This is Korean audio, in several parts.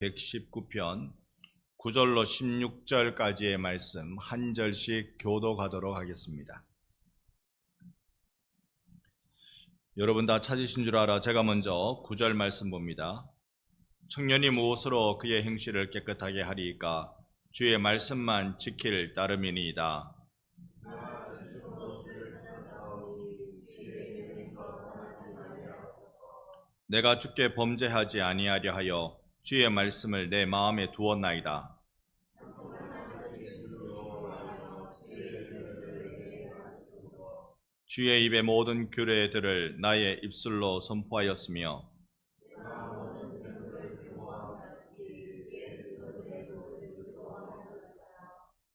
119편 9절로 16절까지의 말씀 한 절씩 교독하도록 하겠습니다. 여러분 다 찾으신 줄 알아 제가 먼저 9절 말씀 봅니다. 청년이 무엇으로 그의 행실을 깨끗하게 하리이까? 주의 말씀만 지킬 따름이니이다. 내가 주께 범죄하지 아니하려 하여 주의 말씀을 내 마음에 두었나이다. 주의 입의 모든 규례들을 나의 입술로 선포하였으며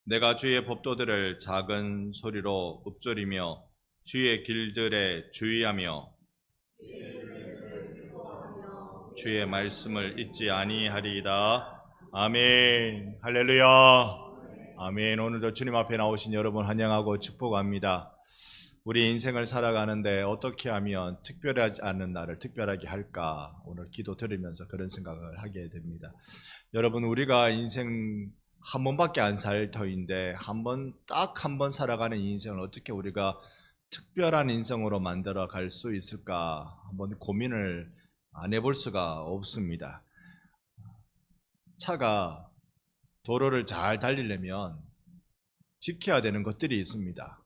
내가 주의 법도들을 작은 소리로 읊조리며 주의 길들에 주의하며 주의 말씀을 잊지 아니하리이다. 아멘. 할렐루야. 아멘. 오늘도 주님 앞에 나오신 여러분 환영하고 축복합니다. 우리 인생을 살아가는데 어떻게 하면 특별하지 않은 나를 특별하게 할까? 오늘 기도 들으면서 그런 생각을 하게 됩니다. 여러분, 우리가 인생 한 번밖에 안 살 터인데 딱 한 번 살아가는 인생을 어떻게 우리가 특별한 인생으로 만들어 갈 수 있을까? 한번 고민을 안 해볼 수가 없습니다. 차가 도로를 잘 달리려면 지켜야 되는 것들이 있습니다.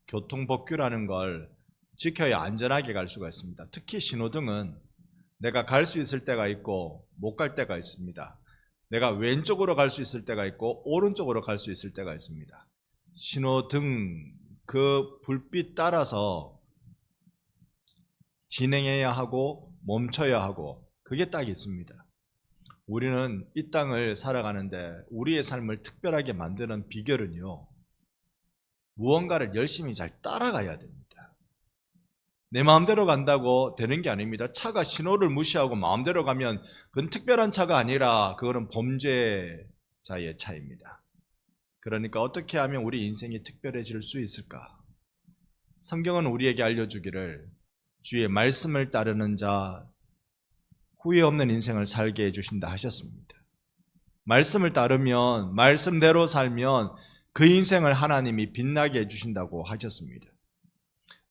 교통법규라는 걸 지켜야 안전하게 갈 수가 있습니다. 특히 신호등은 내가 갈 수 있을 때가 있고 못 갈 때가 있습니다. 내가 왼쪽으로 갈 수 있을 때가 있고 오른쪽으로 갈 수 있을 때가 있습니다. 신호등 그 불빛 따라서 진행해야 하고 멈춰야 하고 그게 딱 있습니다. 우리는 이 땅을 살아가는데 우리의 삶을 특별하게 만드는 비결은요, 무언가를 열심히 잘 따라가야 됩니다. 내 마음대로 간다고 되는 게 아닙니다. 차가 신호를 무시하고 마음대로 가면 그건 특별한 차가 아니라 그거는 범죄자의 차입니다. 그러니까 어떻게 하면 우리 인생이 특별해질 수 있을까? 성경은 우리에게 알려주기를 주의 말씀을 따르는 자 후회 없는 인생을 살게 해주신다 하셨습니다. 말씀을 따르면, 말씀대로 살면 그 인생을 하나님이 빛나게 해주신다고 하셨습니다.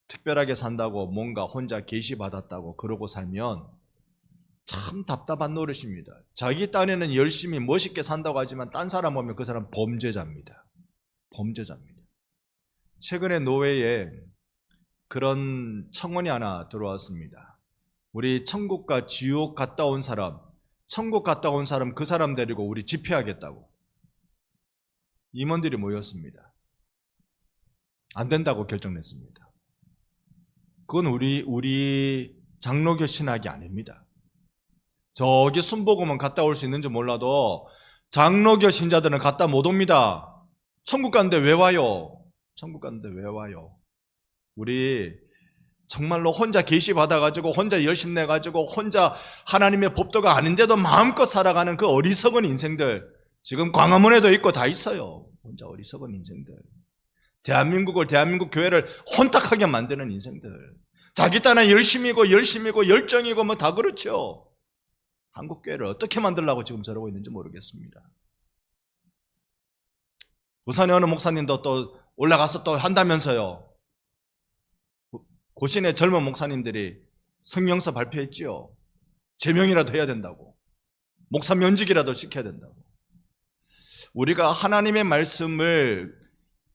특별하게 산다고 뭔가 혼자 계시받았다고 그러고 살면 참 답답한 노릇입니다. 자기 딴에는 열심히 멋있게 산다고 하지만 딴 사람 보면 그 사람 범죄자입니다. 범죄자입니다. 최근에 노회에 그런 청원이 하나 들어왔습니다. 우리 천국과 지옥 갔다 온 사람, 천국 갔다 온 사람 그 사람 데리고 우리 집회하겠다고 임원들이 모였습니다. 안 된다고 결정냈습니다. 그건 우리 장로교 신학이 아닙니다. 저기 순복음은 갔다 올 수 있는지 몰라도 장로교 신자들은 갔다 못 옵니다. 천국 갔는데 왜 와요? 천국 갔는데 왜 와요? 우리 정말로 혼자 계시 받아가지고 혼자 열심 내가지고 혼자 하나님의 법도가 아닌데도 마음껏 살아가는 그 어리석은 인생들, 지금 광화문에도 있고 다 있어요. 혼자 어리석은 인생들, 대한민국 교회를 혼탁하게 만드는 인생들, 자기 딴에 열심이고 열정이고 뭐 다 그렇죠. 한국 교회를 어떻게 만들려고 지금 저러고 있는지 모르겠습니다. 부산에 어느 목사님도 또 올라가서 또 한다면서요. 고신의 젊은 목사님들이 성명서 발표했지요. 제명이라도 해야 된다고, 목사 면직이라도 시켜야 된다고. 우리가 하나님의 말씀을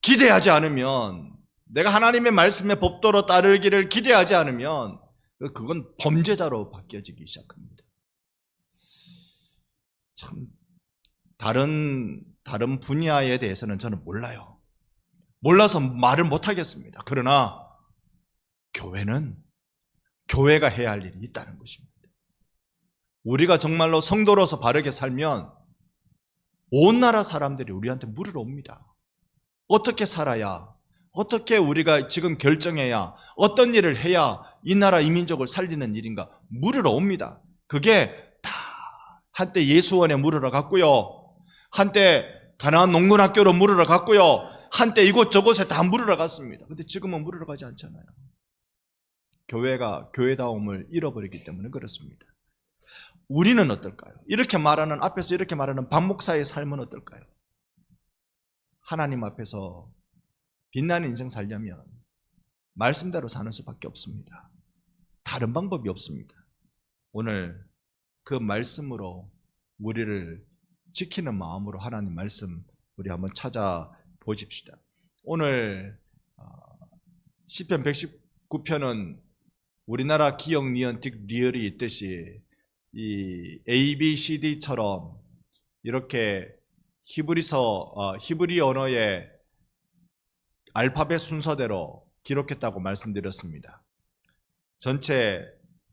기대하지 않으면, 내가 하나님의 말씀의 법도로 따르기를 기대하지 않으면 그건 범죄자로 바뀌어지기 시작합니다. 참 다른 분야에 대해서는 저는 몰라요. 몰라서 말을 못하겠습니다. 그러나 교회가 해야 할 일이 있다는 것입니다. 우리가 정말로 성도로서 바르게 살면 온 나라 사람들이 우리한테 물으러 옵니다. 어떻게 살아야, 어떻게 우리가 지금 결정해야, 어떤 일을 해야 이 나라 이 민족을 살리는 일인가 물으러 옵니다. 그게 다 한때 예수원에 물으러 갔고요, 한때 가나안 농군학교로 물으러 갔고요, 한때 이곳저곳에 다 물으러 갔습니다. 근데 지금은 물으러 가지 않잖아요. 교회가 교회다움을 잃어버리기 때문에 그렇습니다. 우리는 어떨까요? 이렇게 말하는, 앞에서 이렇게 말하는 박 목사의 삶은 어떨까요? 하나님 앞에서 빛나는 인생 살려면 말씀대로 사는 수밖에 없습니다. 다른 방법이 없습니다. 오늘 그 말씀으로 우리를 지키는 마음으로 하나님 말씀 우리 한번 찾아보십시다. 오늘 시편 119편은 우리나라 기역, 니은, 딕, 리을이 있듯이 이 A, B, C, D처럼 이렇게 히브리 언어의 알파벳 순서대로 기록했다고 말씀드렸습니다. 전체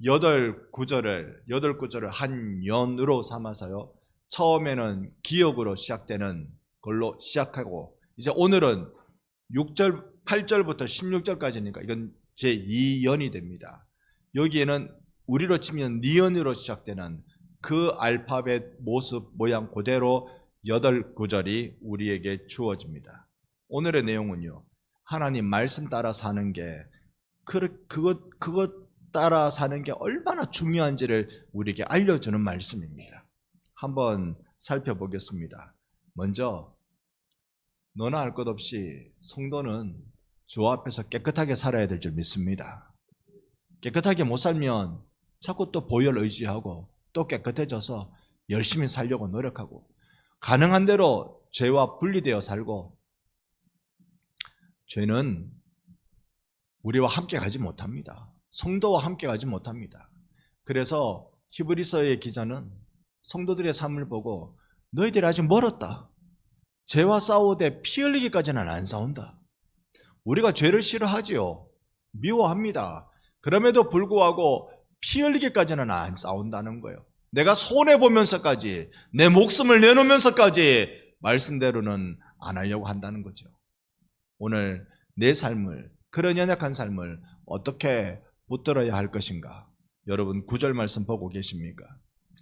8구절을 한 연으로 삼아서요, 처음에는 기역으로 시작되는 걸로 시작하고, 이제 오늘은 6절, 8절부터 16절까지니까 이건 제2연이 됩니다. 여기에는 우리로 치면 니은으로 시작되는 그 알파벳 모습, 모양 그대로 8구절이 우리에게 주어집니다. 오늘의 내용은요, 하나님 말씀 따라 사는 게 그것 따라 사는 게 얼마나 중요한지를 우리에게 알려주는 말씀입니다. 한번 살펴보겠습니다. 먼저 너나 할 것 없이 성도는 주 앞에서 깨끗하게 살아야 될 줄 믿습니다. 깨끗하게 못 살면 자꾸 또 보혈 의지하고 또 깨끗해져서 열심히 살려고 노력하고 가능한 대로 죄와 분리되어 살고, 죄는 우리와 함께 가지 못합니다. 성도와 함께 가지 못합니다. 그래서 히브리서의 기자는 성도들의 삶을 보고 너희들이 아직 멀었다. 죄와 싸우되 피 흘리기까지는 안 싸운다. 우리가 죄를 싫어하지요. 미워합니다. 그럼에도 불구하고 피 흘리기까지는 안 싸운다는 거예요. 내가 손해보면서까지, 내 목숨을 내놓으면서까지 말씀대로는 안 하려고 한다는 거죠. 오늘 내 삶을, 그런 연약한 삶을 어떻게 붙들어야 할 것인가? 여러분 9절 말씀 보고 계십니까?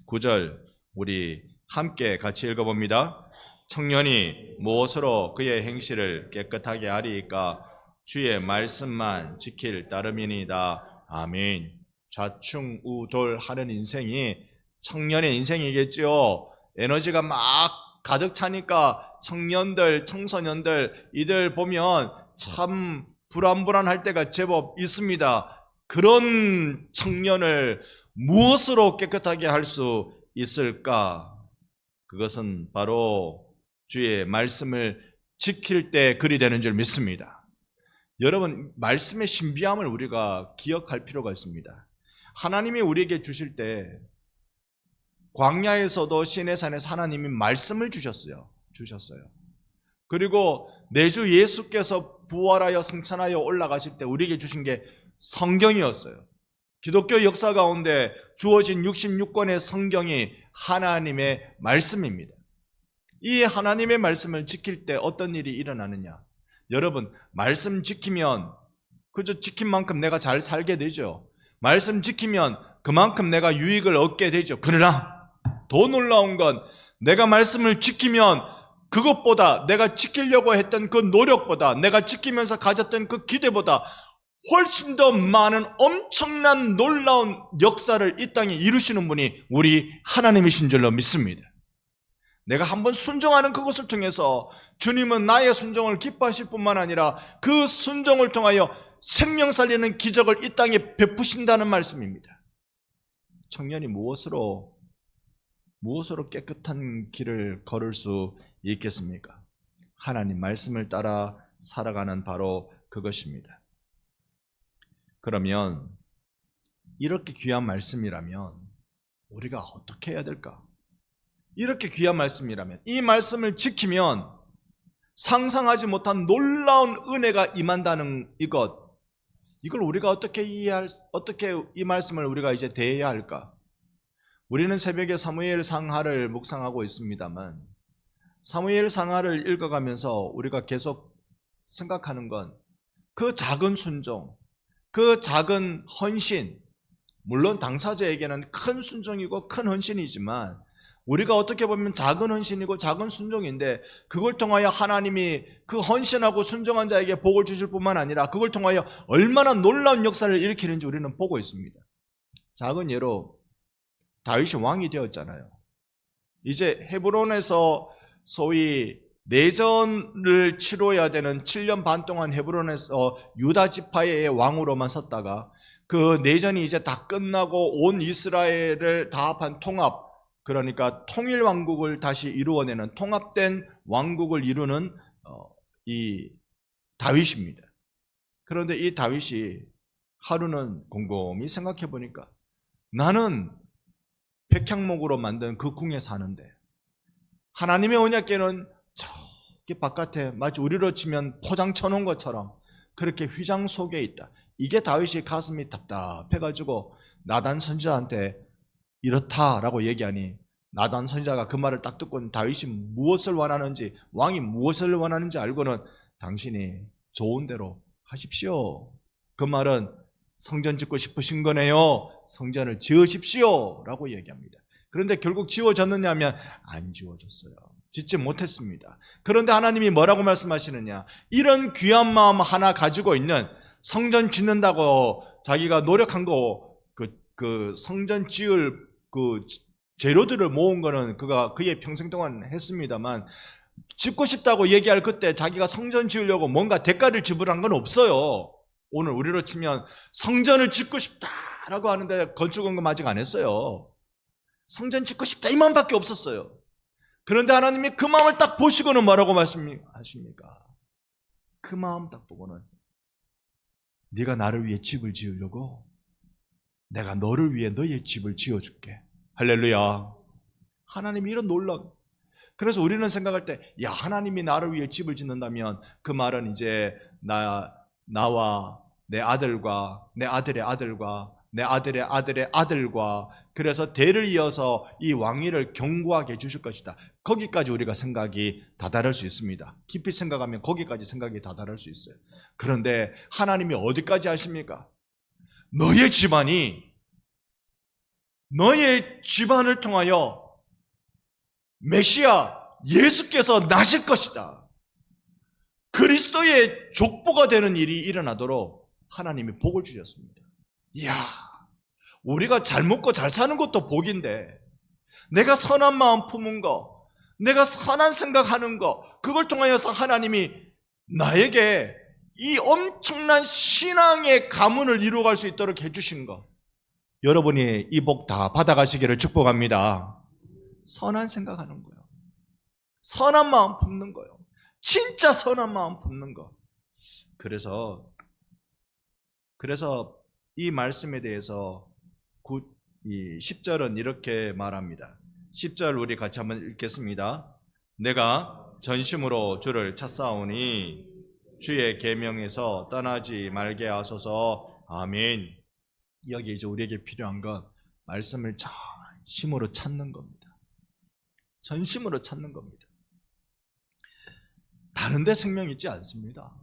9절 우리 함께 같이 읽어봅니다. 청년이 무엇으로 그의 행실을 깨끗하게 하리이까? 주의 말씀만 지킬 따름이니이다. 아멘. 좌충우돌 하는 인생이 청년의 인생이겠죠. 에너지가 막 가득 차니까 청년들, 청소년들 이들 보면 참 불안할 때가 제법 있습니다. 그런 청년을 무엇으로 깨끗하게 할 수 있을까? 그것은 바로 주의 말씀을 지킬 때 그리 되는 줄 믿습니다. 여러분, 말씀의 신비함을 우리가 기억할 필요가 있습니다. 하나님이 우리에게 주실 때 광야에서도 시내산에서 하나님이 말씀을 주셨어요. 그리고 내 주 예수께서 부활하여 승천하여 올라가실 때 우리에게 주신 게 성경이었어요. 기독교 역사 가운데 주어진 66권의 성경이 하나님의 말씀입니다. 이 하나님의 말씀을 지킬 때 어떤 일이 일어나느냐? 여러분, 말씀 지키면 그저 지킨 만큼 내가 잘 살게 되죠. 말씀 지키면 그만큼 내가 유익을 얻게 되죠. 그러나 더 놀라운 건 내가 말씀을 지키면 그것보다, 내가 지키려고 했던 그 노력보다, 내가 지키면서 가졌던 그 기대보다 훨씬 더 많은 엄청난 놀라운 역사를 이 땅에 이루시는 분이 우리 하나님이신 줄로 믿습니다. 내가 한번 순종하는 그것을 통해서 주님은 나의 순종을 기뻐하실 뿐만 아니라 그 순종을 통하여 생명 살리는 기적을 이 땅에 베푸신다는 말씀입니다. 청년이 무엇으로 깨끗한 길을 걸을 수 있겠습니까? 하나님 말씀을 따라 살아가는 바로 그것입니다. 그러면 이렇게 귀한 말씀이라면 우리가 어떻게 해야 될까? 이렇게 귀한 말씀이라면, 이 말씀을 지키면 상상하지 못한 놀라운 은혜가 임한다는 이걸 우리가 어떻게 이 말씀을 우리가 이제 대해야 할까? 우리는 새벽에 사무엘 상하를 묵상하고 있습니다만, 사무엘 상하를 읽어가면서 우리가 계속 생각하는 건 그 작은 순종, 그 작은 헌신, 물론 당사자에게는 큰 순종이고 큰 헌신이지만 우리가 어떻게 보면 작은 헌신이고 작은 순종인데, 그걸 통하여 하나님이 그 헌신하고 순종한 자에게 복을 주실 뿐만 아니라 그걸 통하여 얼마나 놀라운 역사를 일으키는지 우리는 보고 있습니다. 작은 예로 다윗이 왕이 되었잖아요. 이제 헤브론에서 소위 내전을 치러야 되는 7년 반 동안 헤브론에서 유다 지파의 왕으로만 섰다가 그 내전이 이제 다 끝나고 온 이스라엘을 다 합한 통합, 그러니까 통일 왕국을 다시 이루어내는 통합된 왕국을 이루는 이 다윗입니다. 그런데 이 다윗이 하루는 곰곰이 생각해 보니까 나는 백향목으로 만든 그 궁에 사는데 하나님의 언약궤는 저기 바깥에 마치 우리로 치면 포장 쳐놓은 것처럼 그렇게 휘장 속에 있다. 이게 다윗이 가슴이 답답해가지고 나단 선지자한테 이렇다라고 얘기하니 나단 선지자가 그 말을 딱 듣고는 다윗이 무엇을 원하는지, 왕이 무엇을 원하는지 알고는 당신이 좋은 대로 하십시오. 그 말은 성전 짓고 싶으신 거네요. 성전을 지으십시오 라고 얘기합니다. 그런데 결국 지어졌느냐 하면 안 지어졌어요. 짓지 못했습니다. 그런데 하나님이 뭐라고 말씀하시느냐, 이런 귀한 마음 하나 가지고 있는, 성전 짓는다고 자기가 노력한 거, 그 성전 지을 그 재료들을 모은 거는 그의 평생 동안 했습니다만, 짓고 싶다고 얘기할 그때 자기가 성전 지으려고 뭔가 대가를 지불한 건 없어요. 오늘 우리로 치면 성전을 짓고 싶다라고 하는데 건축원금 아직 안 했어요. 성전 짓고 싶다 이 마음밖에 없었어요. 그런데 하나님이 그 마음을 딱 보시고는 뭐라고 말씀하십니까? 그 마음 딱 보고는 네가 나를 위해 집을 지으려고 내가 너를 위해 너의 집을 지어줄게. 할렐루야. 하나님이 이런 놀라운, 그래서 우리는 생각할 때, 야, 하나님이 나를 위해 집을 짓는다면 그 말은 이제 나와 내 아들과 내 아들의 아들과 내 아들의 아들의 아들과, 그래서 대를 이어서 이 왕위를 견고하게 해주실 것이다. 거기까지 우리가 생각이 다다를 수 있습니다. 깊이 생각하면 거기까지 생각이 다다를 수 있어요. 그런데 하나님이 어디까지 하십니까? 너의 집안을 통하여 메시아 예수께서 나실 것이다. 그리스도의 족보가 되는 일이 일어나도록 하나님이 복을 주셨습니다. 이야, 우리가 잘 먹고 잘 사는 것도 복인데, 내가 선한 마음 품은 거, 내가 선한 생각하는 거, 그걸 통하여서 하나님이 나에게 이 엄청난 신앙의 가문을 이루어갈 수 있도록 해주신 거, 여러분이 이 복 다 받아가시기를 축복합니다. 선한 생각하는 거요, 선한 마음 품는 거요, 진짜 선한 마음 품는 거. 그래서 이 말씀에 대해서 이 10절은 이렇게 말합니다. 10절 우리 같이 한번 읽겠습니다. 내가 전심으로 주를 찾사오니 주의 계명에서 떠나지 말게 하소서. 아멘. 여기 이제 우리에게 필요한 건 말씀을 전심으로 찾는 겁니다. 전심으로 찾는 겁니다. 다른 데 생명이 있지 않습니다.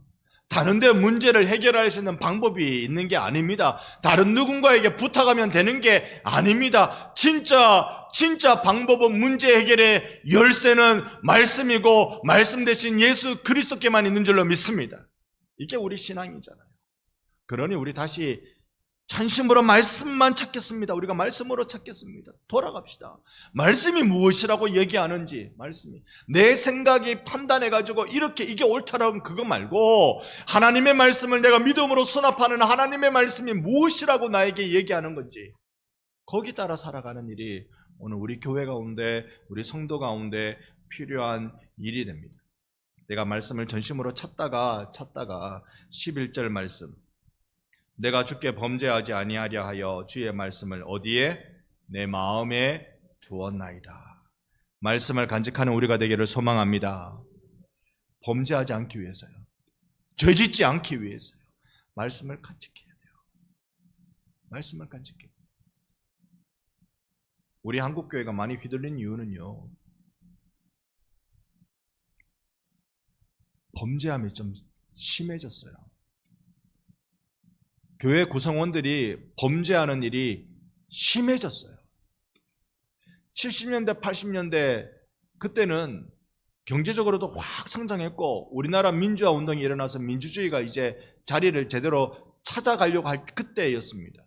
다른 데 문제를 해결할 수 있는 방법이 있는 게 아닙니다. 다른 누군가에게 부탁하면 되는 게 아닙니다. 진짜 방법은, 문제 해결의 열쇠는 말씀이고 말씀 대신 예수 그리스도께만 있는 줄로 믿습니다. 이게 우리 신앙이잖아요. 그러니 우리 다시 전심으로 말씀만 찾겠습니다. 우리가 말씀으로 찾겠습니다. 돌아갑시다. 말씀이 무엇이라고 얘기하는지, 말씀이 내 생각이 판단해가지고 이렇게 이게 옳다라고 그거 말고, 하나님의 말씀을 내가 믿음으로 수납하는 하나님의 말씀이 무엇이라고 나에게 얘기하는 건지, 거기 따라 살아가는 일이 오늘 우리 교회 가운데, 우리 성도 가운데 필요한 일이 됩니다. 내가 말씀을 전심으로 찾다가 11절 말씀, 내가 주께 범죄하지 아니하려 하여 주의 말씀을 어디에? 내 마음에 두었나이다. 말씀을 간직하는 우리가 되기를 소망합니다. 범죄하지 않기 위해서요, 죄짓지 않기 위해서요, 말씀을 간직해야 돼요. 말씀을 간직해야 돼요. 우리 한국교회가 많이 휘둘린 이유는요, 범죄함이 좀 심해졌어요. 교회 구성원들이 범죄하는 일이 심해졌어요. 70년대, 80년대 그때는 경제적으로도 확 성장했고 우리나라 민주화 운동이 일어나서 민주주의가 이제 자리를 제대로 찾아가려고 할 그때였습니다.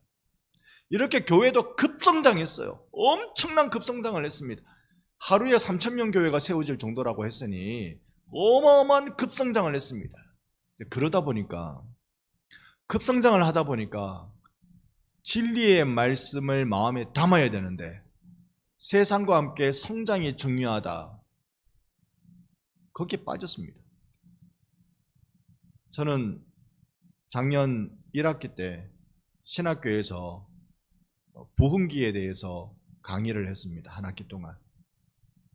이렇게 교회도 급성장했어요. 엄청난 급성장을 했습니다. 하루에 3,000명 교회가 세워질 정도라고 했으니 어마어마한 급성장을 했습니다. 그러다 보니까 급성장을 하다 보니까 진리의 말씀을 마음에 담아야 되는데 세상과 함께 성장이 중요하다. 거기에 빠졌습니다. 저는 작년 1학기 때 신학교에서 부흥기에 대해서 강의를 했습니다. 한 학기 동안.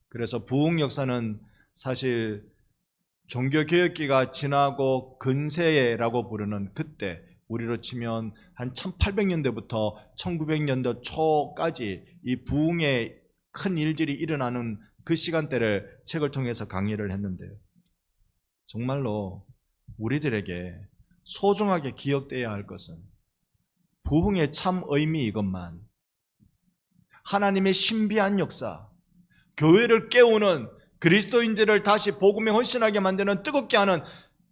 그래서 부흥 역사는 사실 종교개혁기가 지나고 근세라고 부르는 그때, 우리로 치면 한 1800년대부터 1900년대 초까지 이 부흥의 큰 일들이 일어나는 그 시간대를 책을 통해서 강의를 했는데요. 정말로 우리들에게 소중하게 기억되어야 할 것은 부흥의 참 의미 이것만, 하나님의 신비한 역사, 교회를 깨우는, 그리스도인들을 다시 복음에 헌신하게 만드는, 뜨겁게 하는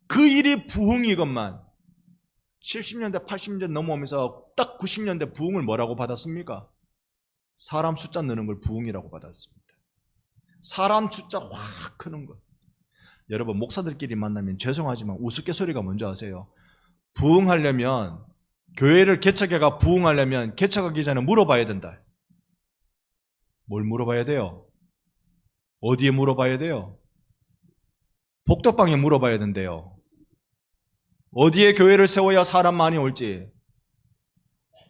그 일이 부흥이것만. 70년대 80년대 넘어오면서 딱 90년대 부흥을 뭐라고 받았습니까? 사람 숫자 느는 걸 부흥이라고 받았습니다. 사람 숫자 확 크는 것. 여러분, 목사들끼리 만나면 죄송하지만 우스갯소리가 뭔지 아세요? 부흥하려면, 교회를 개척해가 부흥하려면 개척하기 전에 물어봐야 된다. 뭘 물어봐야 돼요? 어디에 물어봐야 돼요? 복덕방에 물어봐야 된대요. 어디에 교회를 세워야 사람 많이 올지,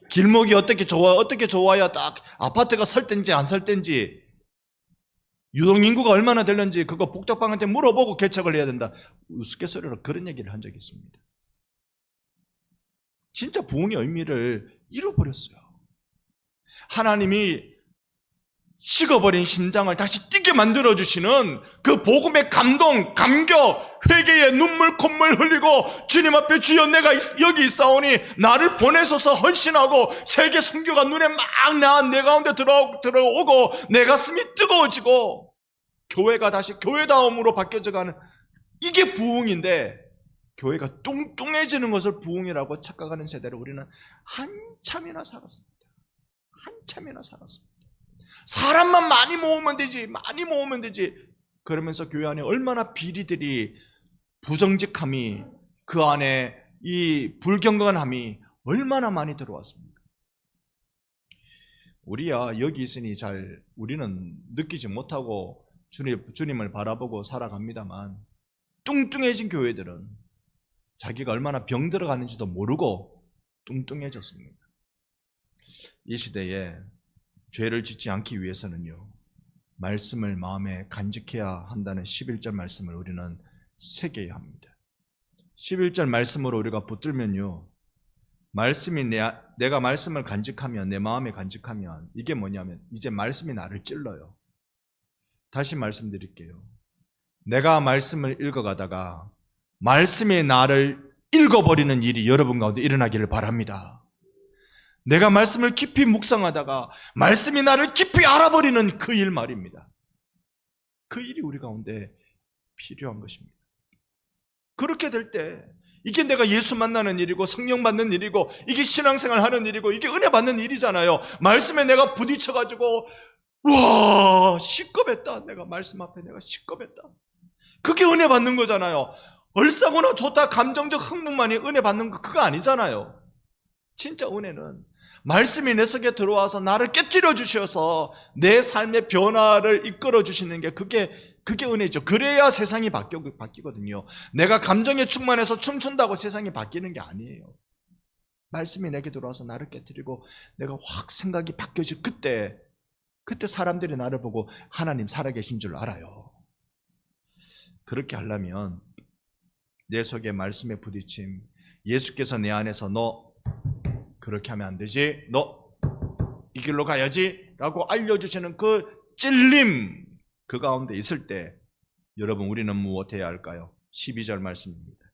길목이 어떻게 좋아야 딱 아파트가 설 땐지 안 설 땐지, 유동인구가 얼마나 되는지 그거 복덕방한테 물어보고 개척을 해야 된다. 우스갯소리로 그런 얘기를 한 적이 있습니다. 진짜 부흥의 의미를 잃어버렸어요. 하나님이 식어버린 심장을 다시 뛰게 만들어주시는 그 복음의 감동, 감격, 회개의 눈물, 콧물 흘리고 주님 앞에 주여 내가 여기 있사오니 나를 보내소서 헌신하고 세계 선교가 눈에 막 내 가운데 들어오고 내 가슴이 뜨거워지고 교회가 다시 교회다움으로 바뀌어져가는, 이게 부흥인데 교회가 뚱뚱해지는 것을 부흥이라고 착각하는 세대를 우리는 한참이나 살았습니다. 한참이나 살았습니다. 사람만 많이 모으면 되지, 많이 모으면 되지. 그러면서 교회 안에 얼마나 비리들이, 부정직함이, 그 안에 이 불경건함이 얼마나 많이 들어왔습니까? 우리야 여기 있으니 잘 우리는 느끼지 못하고 주님을 바라보고 살아갑니다만, 뚱뚱해진 교회들은 자기가 얼마나 병 들어가는지도 모르고 뚱뚱해졌습니다. 이 시대에 죄를 짓지 않기 위해서는요, 말씀을 마음에 간직해야 한다는 11절 말씀을 우리는 새겨야 합니다. 11절 말씀으로 우리가 붙들면요, 말씀이 내가 말씀을 간직하면, 내 마음에 간직하면 이게 뭐냐면 이제 말씀이 나를 찔러요. 다시 말씀드릴게요. 내가 말씀을 읽어가다가 말씀이 나를 읽어버리는 일이 여러분 가운데 일어나기를 바랍니다. 내가 말씀을 깊이 묵상하다가 말씀이 나를 깊이 알아버리는 그 일 말입니다. 그 일이 우리 가운데 필요한 것입니다. 그렇게 될 때 이게 내가 예수 만나는 일이고 성령 받는 일이고 이게 신앙생활 하는 일이고 이게 은혜 받는 일이잖아요. 말씀에 내가 부딪혀가지고 와 시겁했다. 내가 말씀 앞에 내가 시겁했다. 그게 은혜 받는 거잖아요. 얼싸구나 좋다 감정적 흥분만이 은혜 받는 거 그거 아니잖아요. 진짜 은혜는 말씀이 내 속에 들어와서 나를 깨뜨려 주셔서 내 삶의 변화를 이끌어 주시는 게 그게 은혜죠. 그래야 세상이 바뀌거든요. 내가 감정에 충만해서 춤춘다고 세상이 바뀌는 게 아니에요. 말씀이 내게 들어와서 나를 깨뜨리고 내가 확 생각이 바뀌어질 그때 사람들이 나를 보고 하나님 살아계신 줄 알아요. 그렇게 하려면 내 속에 말씀에 부딪힘, 예수께서 내 안에서 너 그렇게 하면 안 되지, 너 이 길로 가야지 라고 알려주시는 그 찔림, 그 가운데 있을 때 여러분 우리는 무엇해야 할까요? 12절 말씀입니다.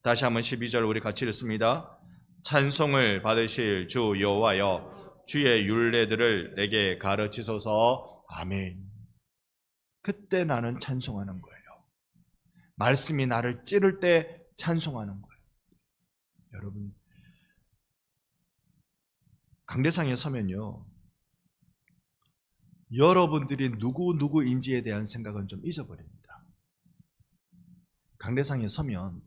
다시 한번 12절 우리 같이 읽습니다. 찬송을 받으실 주 여호와여 주의 율례들을 내게 가르치소서. 아멘. 그때 나는 찬송하는 거예요. 말씀이 나를 찌를 때 찬송하는 거예요. 여러분 강대상에 서면요, 여러분들이 누구인지에 대한 생각은 좀 잊어버립니다. 강대상에 서면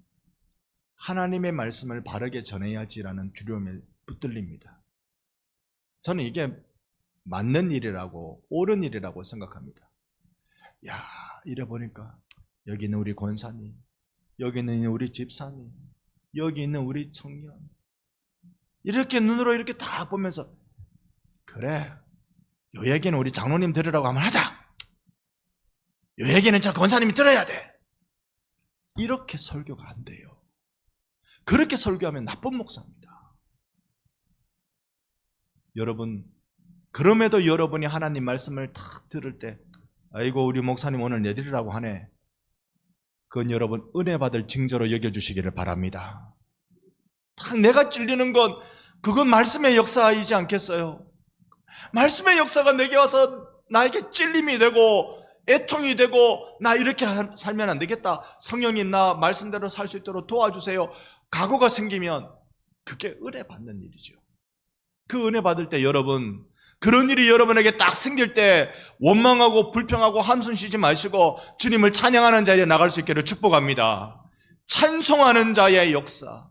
하나님의 말씀을 바르게 전해야지라는 두려움에 붙들립니다. 저는 이게 맞는 일이라고, 옳은 일이라고 생각합니다. 야, 이래 보니까 여기 있는 우리 권사님, 여기 있는 우리 집사님, 여기 있는 우리 청년, 이렇게 눈으로 이렇게 다 보면서, 그래, 요 얘기는 우리 장로님 들으라고 하면 하자. 요 얘기는 저 권사님이 들어야 돼. 이렇게 설교가 안 돼요. 그렇게 설교하면 나쁜 목사입니다. 여러분, 그럼에도 여러분이 하나님 말씀을 딱 들을 때, 아이고 우리 목사님 오늘 내드리라고 하네, 그건 여러분 은혜 받을 징조로 여겨주시기를 바랍니다. 딱 내가 찔리는 건 그건 말씀의 역사이지 않겠어요? 말씀의 역사가 내게 와서 나에게 찔림이 되고 애통이 되고, 나 이렇게 살면 안 되겠다, 성령님 나 말씀대로 살 수 있도록 도와주세요, 각오가 생기면 그게 은혜 받는 일이죠. 그 은혜 받을 때 여러분, 그런 일이 여러분에게 딱 생길 때 원망하고 불평하고 한숨 쉬지 마시고 주님을 찬양하는 자리에 나갈 수 있기를 축복합니다. 찬송하는 자의 역사,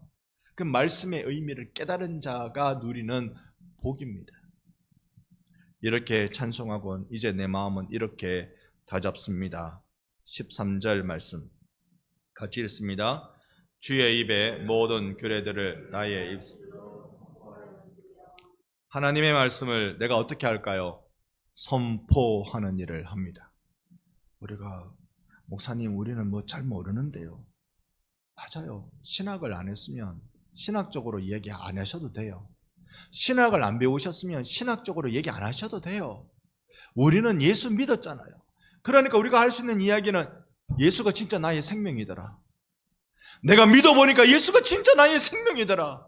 그 말씀의 의미를 깨달은 자가 누리는 복입니다. 이렇게 찬송하고 이제 내 마음은 이렇게 다잡습니다. 13절 말씀 같이 읽습니다. 주의 입에 모든 규례들을 나의 입, 하나님의 말씀을 내가 어떻게 할까요? 선포하는 일을 합니다. 우리가 목사님 우리는 뭐 잘 모르는데요. 맞아요. 신학을 안 했으면 신학적으로 얘기 안 하셔도 돼요. 신학을 안 배우셨으면 신학적으로 얘기 안 하셔도 돼요. 우리는 예수 믿었잖아요. 그러니까 우리가 할 수 있는 이야기는 예수가 진짜 나의 생명이더라, 내가 믿어보니까 예수가 진짜 나의 생명이더라,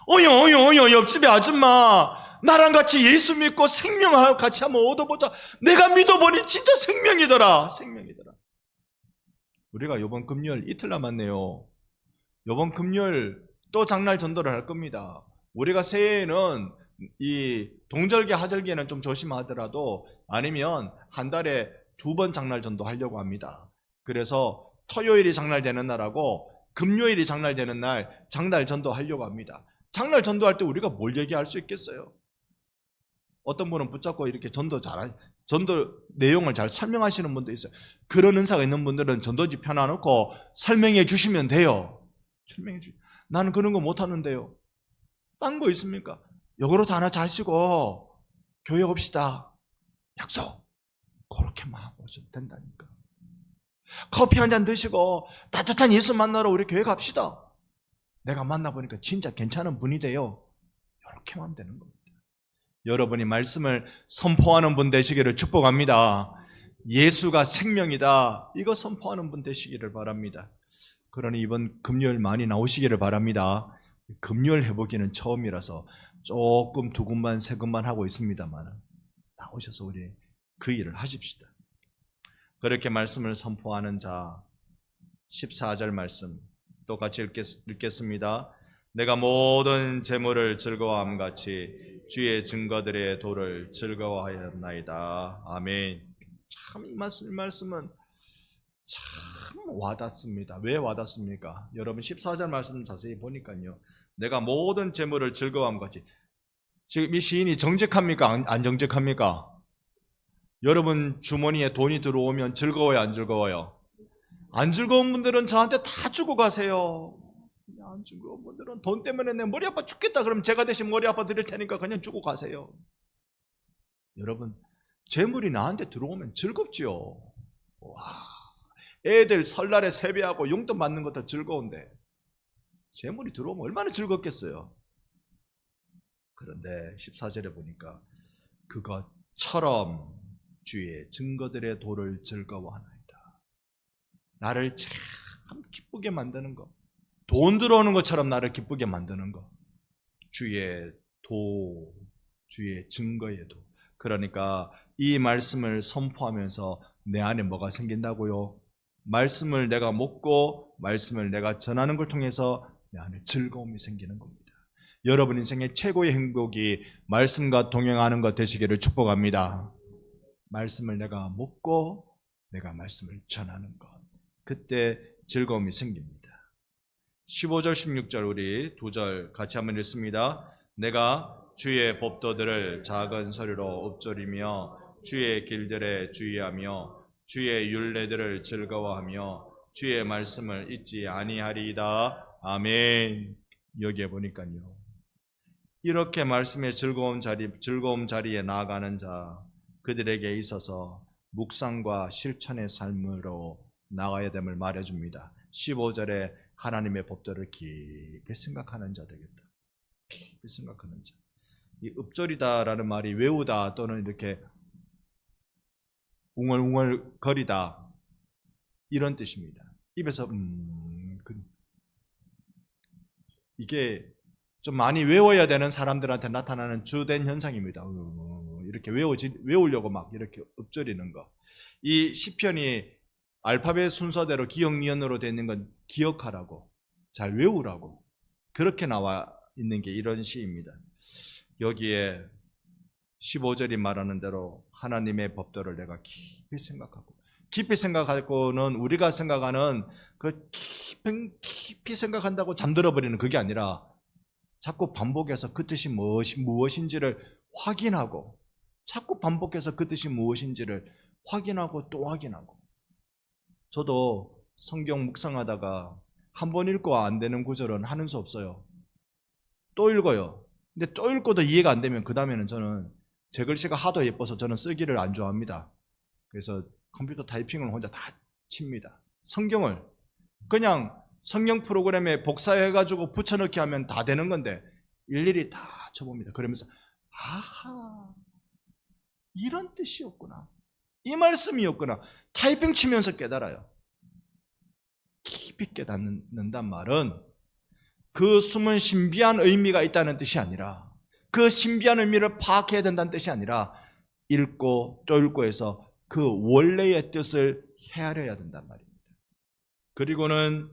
어여 옆집에 아줌마 나랑 같이 예수 믿고 생명하고 같이 한번 얻어보자, 내가 믿어보니 진짜 생명이더라. 우리가 이번 금요일 이틀 남았네요. 이번 금요일 또 장날 전도를 할 겁니다. 우리가 새해에는 이 동절기 하절기에는 좀 조심하더라도 아니면 한 달에 2번 장날 전도 하려고 합니다. 그래서 토요일이 장날 되는 날하고 금요일이 장날 되는 날 장날 전도 하려고 합니다. 장날 전도할 때 우리가 뭘 얘기할 수 있겠어요? 어떤 분은 붙잡고 이렇게 전도 내용을 잘 설명하시는 분도 있어요. 그런 은사가 있는 분들은 전도지 펴놔놓고 설명해 주시면 돼요. 나는 그런 거 못하는데요. 딴 거 있습니까? 요거로 하나 자시고 교회 옵시다, 약속, 그렇게만 하고 오셔도 된다니까. 커피 한 잔 드시고 따뜻한 예수 만나러 우리 교회 갑시다. 내가 만나보니까 진짜 괜찮은 분이 돼요. 이렇게만 하면 되는 겁니다. 여러분이 말씀을 선포하는 분 되시기를 축복합니다. 예수가 생명이다, 이거 선포하는 분 되시기를 바랍니다. 그러니 이번 금요일 많이 나오시기를 바랍니다. 금요일 해보기는 처음이라서 조금 2군만 3군만 하고 있습니다만 나오셔서 우리 그 일을 하십시다. 그렇게 말씀을 선포하는 자, 14절 말씀 똑같이 읽겠습니다. 내가 모든 재물을 즐거워함 같이 주의 증거들의 도를 즐거워하였나이다. 아멘. 참 이 말씀은 참 와닿습니다. 왜 와닿습니까? 여러분 14절 말씀 자세히 보니까요, 내가 모든 재물을 즐거워함 같이, 지금 이 시인이 정직합니까? 안 정직합니까? 여러분 주머니에 돈이 들어오면 즐거워요, 안 즐거워요? 안 즐거운 분들은 저한테 다 주고 가세요. 안 즐거운 분들은 돈 때문에 내 머리 아파 죽겠다 그러면 제가 대신 머리 아파 드릴 테니까 그냥 주고 가세요. 여러분 재물이 나한테 들어오면 즐겁지요. 와, 애들 설날에 세배하고 용돈 받는 것도 즐거운데 재물이 들어오면 얼마나 즐겁겠어요. 그런데 14절에 보니까 그것처럼 주의 증거들의 도를 즐거워하나이다. 나를 참 기쁘게 만드는 것, 돈 들어오는 것처럼 나를 기쁘게 만드는 것, 주의 도, 주의 증거의 도. 그러니까 이 말씀을 선포하면서 내 안에 뭐가 생긴다고요? 말씀을 내가 먹고 말씀을 내가 전하는 걸 통해서 내 안에 즐거움이 생기는 겁니다. 여러분 인생의 최고의 행복이 말씀과 동행하는 것 되시기를 축복합니다. 말씀을 내가 묻고 내가 말씀을 전하는 것, 그때 즐거움이 생깁니다. 15절 16절 우리 두 절 같이 한번 읽습니다. 내가 주의 법도들을 작은 소리로 읊조리며 주의 길들에 주의하며 주의 율례들을 즐거워하며 주의 말씀을 잊지 아니하리이다. 아멘. 여기에 보니까요, 이렇게 말씀의 즐거움 자리에 나아가는 자, 그들에게 있어서 묵상과 실천의 삶으로 나가야 됨을 말해줍니다. 15절에 하나님의 법도를 깊이 생각하는 자 되겠다. 깊이 생각하는 자. 이 읊조리다라는 말이 외우다 또는 이렇게 웅얼웅얼거리다 이런 뜻입니다. 입에서 이게 좀 많이 외워야 되는 사람들한테 나타나는 주된 현상입니다. 이렇게 외우려고 막 이렇게 읊조리는 거. 이 시편이 알파벳 순서대로 기억 니은으로 되어 있는 건 기억하라고, 잘 외우라고 그렇게 나와 있는 게 이런 시입니다. 여기에 15절이 말하는 대로 하나님의 법도를 내가 깊이 생각하고, 깊이 생각하고는 우리가 생각하는 그 깊이 생각한다고 잠들어 버리는 그게 아니라 자꾸 반복해서 그 뜻이 무엇인지를 확인하고, 자꾸 반복해서 그 뜻이 무엇인지를 확인하고 또 확인하고. 저도 성경 묵상하다가 한 번 읽고 안 되는 구절은 하는 수 없어요. 또 읽어요. 근데 또 읽고도 이해가 안 되면 그 다음에는 저는 제 글씨가 하도 예뻐서 저는 쓰기를 안 좋아합니다. 그래서 컴퓨터 타이핑을 혼자 다 칩니다. 성경을 그냥 성경 프로그램에 복사해가지고 붙여넣기 하면 다 되는 건데 일일이 다 쳐봅니다. 그러면서 아하, 이런 뜻이었구나, 이 말씀이었구나, 타이핑 치면서 깨달아요. 깊이 깨닫는단 말은 그 숨은 신비한 의미가 있다는 뜻이 아니라, 그 신비한 의미를 파악해야 된다는 뜻이 아니라 읽고 또 읽고 해서 그 원래의 뜻을 헤아려야 된단 말입니다. 그리고는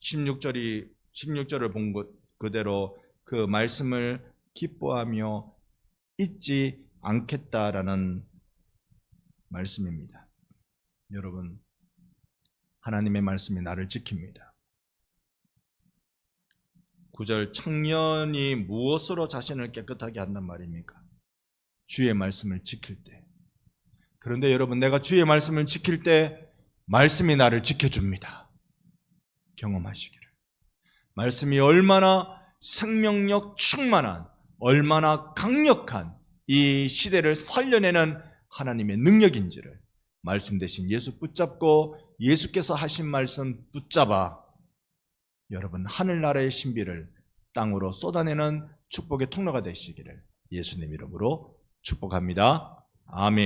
16절을 본 것 그대로 그 말씀을 기뻐하며 잊지 않겠다라는 말씀입니다. 여러분, 하나님의 말씀이 나를 지킵니다. 9절, 청년이 무엇으로 자신을 깨끗하게 한단 말입니까? 주의 말씀을 지킬 때. 그런데 여러분, 내가 주의 말씀을 지킬 때 말씀이 나를 지켜줍니다. 경험하시기를. 말씀이 얼마나 생명력 충만한, 얼마나 강력한 이 시대를 살려내는 하나님의 능력인지를 말씀 대신 예수 붙잡고 예수께서 하신 말씀 붙잡아 여러분 하늘나라의 신비를 땅으로 쏟아내는 축복의 통로가 되시기를 예수님 이름으로 축복합니다. 아멘.